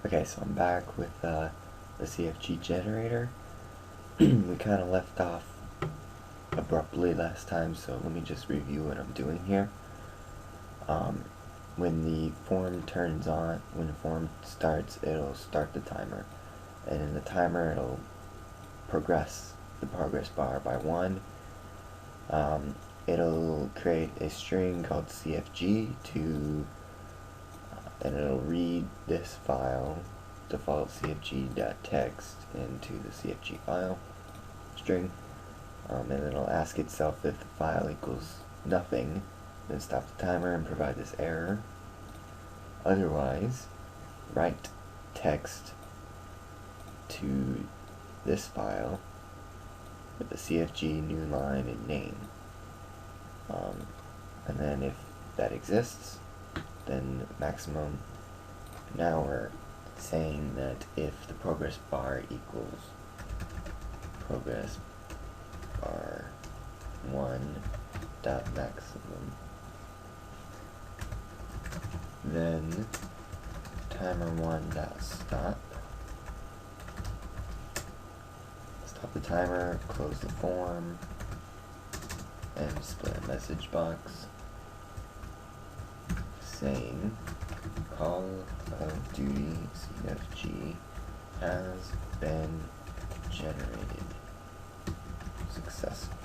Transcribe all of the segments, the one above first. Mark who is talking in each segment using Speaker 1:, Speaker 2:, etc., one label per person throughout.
Speaker 1: Okay, so I'm back with the CFG generator. We kind of left off abruptly last time, so let me just review what I'm doing here. When the form turns on, when the form starts, it'll start the timer. And in the timer, it'll progress the progress bar by 1. It'll create a string called CFG and it'll read this file, default cfg.text, into the CFG file string, and then it'll ask itself if the file equals nothing, then stop the timer and provide this error. Otherwise, write text to this file with the CFG new line and name. And then if that exists, then maximum. Now we're saying that if the progress bar equals progress bar 1 dot maximum, then timer 1 dot stop the timer, close the form, and display a message box saying Call of Duty CFG has been generated successfully.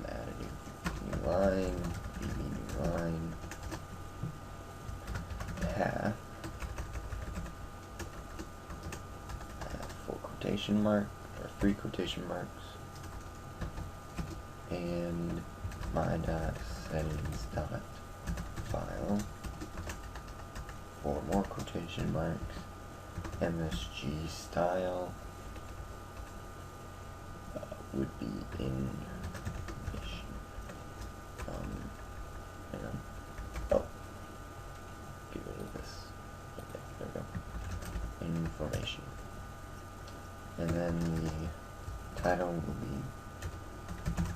Speaker 1: Add a new line, new line, path, full quotation mark, or 3 quotation marks, and my settings dot file, 4 more quotation marks, MSG style would be in hang on. Oh, get rid of this. Okay, there we go. Information. And then the title will be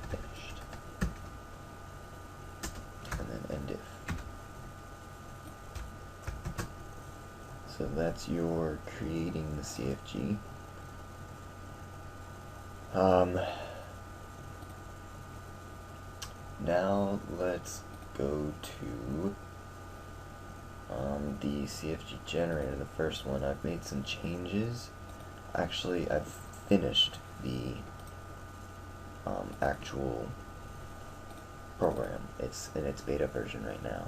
Speaker 1: finished. And then end if. So that's your creating the CFG. Now let's go to the CFG generator, the first one. I've made some changes. Actually, I've finished the actual program. It's in its beta version right now.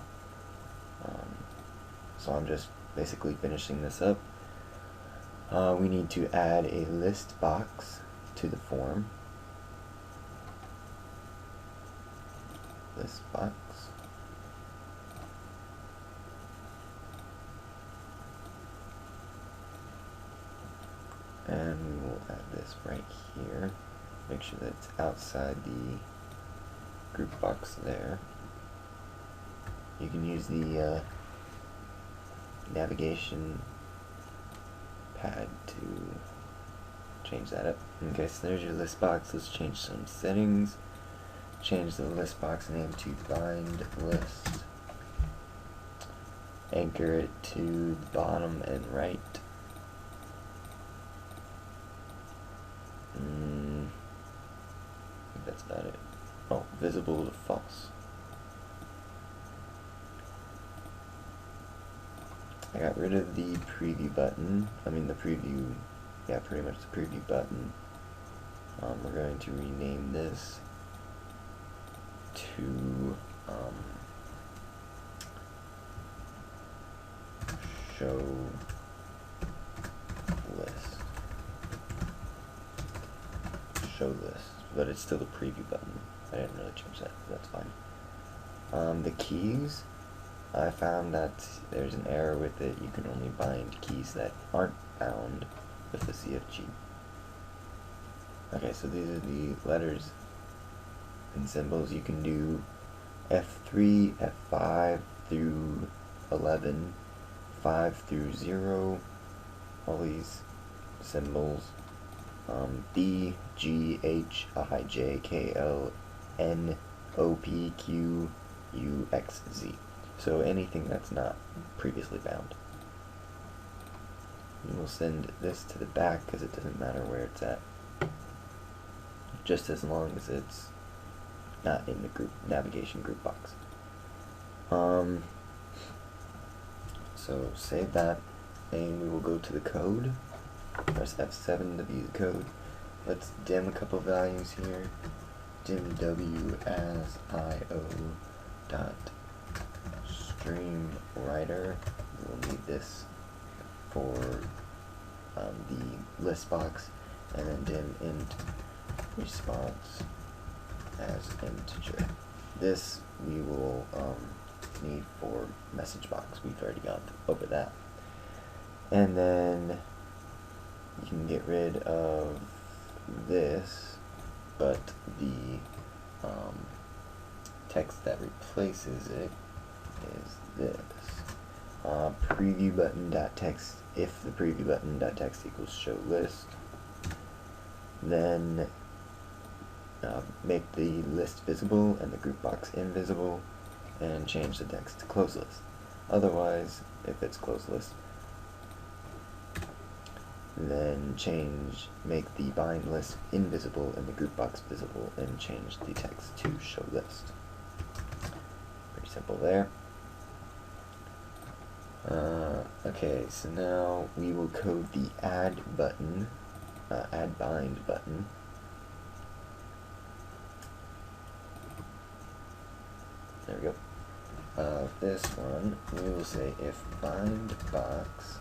Speaker 1: So I'm just basically finishing this up. We need to add a list box to the form. List box. And we will add this right here. Make sure that it's outside the group box there. You can use the navigation pad to change that up. Okay, so there's your list box. Let's change some settings. Change the list box name to bind list. Anchor it to the bottom and right. I think that's not it. Oh, visible to false. I got rid of the preview button. Pretty much the preview button. We're going to rename this to show list. Show list, but it's still the preview button. I didn't really change that, but that's fine. The keys, I found that there's an error with it. You can only bind keys that aren't bound with the CFG. Okay, so these are the letters and symbols. You can do F3, F5 through 11, 5 through 0, all these symbols. B, G, H, I, J, K, L, N, O, P, Q, U, X, Z. So anything that's not previously bound. And we'll send this to the back because it doesn't matter where it's at, just as long as it's not in the group navigation group box. So save that, and we will go to the code. Press F7 to view the code. Let's dim a couple values here. Dim W as IO dot stream writer. We'll need this for the list box, and then dim int response as integer. This we will need for message box. We've already gone over that. And then you can get rid of this, but the text that replaces it is this. Preview button dot text. If the preview button dot text equals show list, then make the list visible and the group box invisible, and change the text to closed list. Otherwise, if it's closed list, then make the bind list invisible and the group box visible, and change the text to show list. Pretty simple there. Okay, so now we will code the add button, add bind button. There we go. This one, we will say if bind box,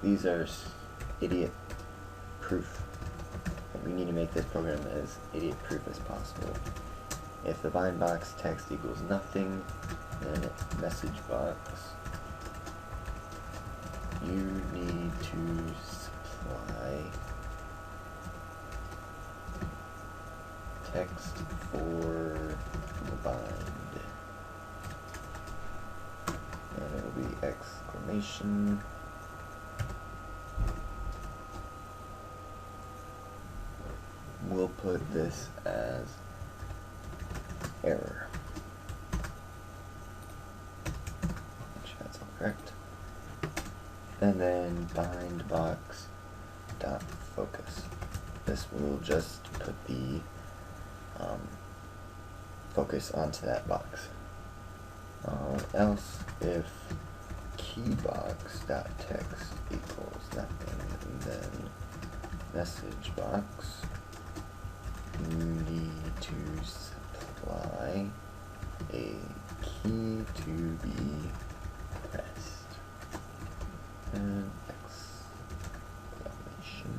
Speaker 1: these are idiot proof. We need to make this program as idiot proof as possible. If the bind box text equals nothing, then message box, you need to supply text for the bind. And it'll be exclamation. We'll put this as error. Make sure that's all correct. And then bind box dot focus. This will just put the focus onto that box. Else, if keybox dot text equals nothing, then message box, you need to supply a key to be pressed. And exclamation.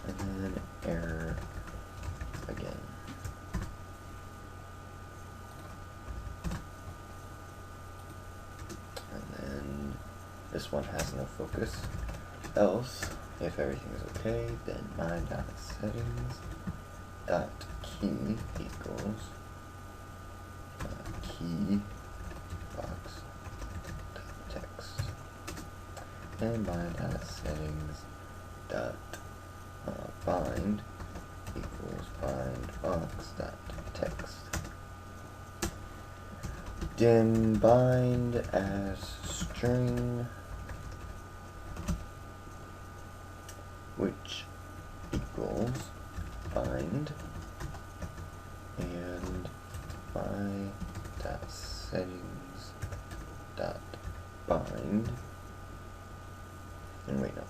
Speaker 1: And then error again. And then this one has no focus. Else, if everything is okay, then my dot settings dot key equals key box dot text, and my dot settings dot bind equals bind box dot text. Dim bind as string, which equals bind, and my dot settings dot bind, and wait, no,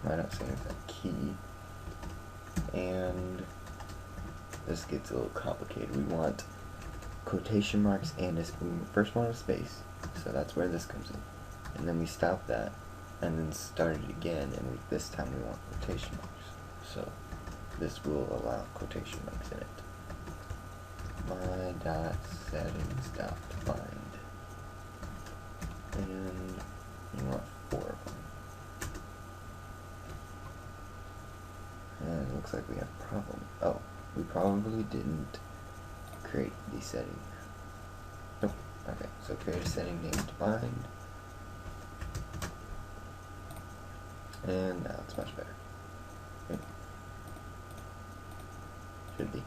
Speaker 1: my dot settings dot key, and this gets a little complicated. We want quotation marks and we first want a space, so that's where this comes in, and then we stop that and then start it again, and this time we want quotation marks, so this will allow quotation marks in it. My dot settings dot bind, and you want 4 of them, and it looks like we have a problem. Oh, we probably didn't create the setting. Nope. Okay, so create a setting named bind, and now it's much better. Should be.